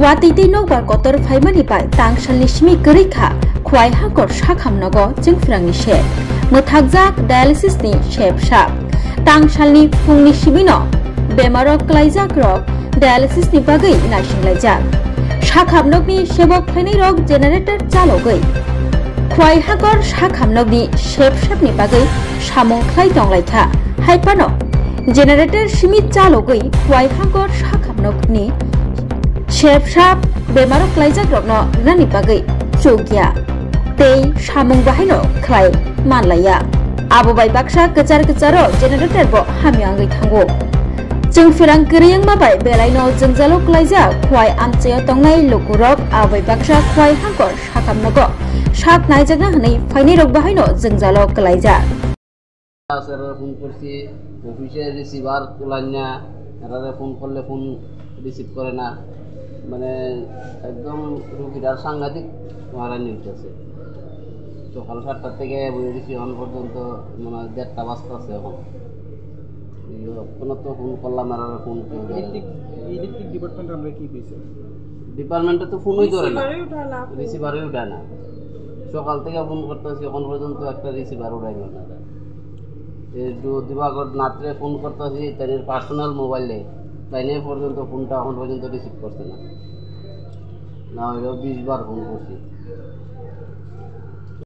Watiti no bar kotor faimani bai tangsalni simi gerikha khwai hangkor sakhamnago jengfrangni she muthagjak dialysis ni shepsap tangsalni fungni sibino bemarok klaijak rok dialysis ni bagai naisinglajak sakhamnokni sebok khlainai rok generator chalogoi khwai hangkor sakhamnokni shepsapni bagai samung khlai tonglaikha haipano generator simi chalogoi khwai hangkor sakhamnokni shepsap bemarok klaijak rokno rani bagai chogya tei samung bahaino khlai manlaya abo bai baksa kejar kejaro generator bo hamyangai thango jengfirang keriyang mabai belaino jengjalo klaijak khwai amcheo tongnai lukurok abai baksa khwai hangkor sakamnago sak naijagna hanai fainai rok bahaino jengjalo klaijak phone করছি অফিসে receiver তোলায় না এরারে phone করলে phone receive করে না মানে একদম রুগীটার সাংঘাতিক মারা নিতেছে সকাল 7টা থেকে বই দিচ্ছি এখন পর্যন্ত মানে 1:30 বাজতেছে এখন কোনো তো ফোন করলাম এরারে ফোন ইলেকট্রিক ডিপার্টমেন্ট আমরা কি পেয়েছি ডিপার্টমেন্টে তো ফোনই ধরে না রিসিভারই উঠায় না সকাল থেকে ফোন করতেছি এখন পর্যন্ত একটা রিসিভার উঠাই না দিবাগত রাত্রে ফোন করতেছি তাদের পার্সোনাল মোবাইলে তাই নিয়ে পর্যন্ত ফোনটা এখন পর্যন্ত রিসিভ করছে না হলেও 20 বার ফোন করছি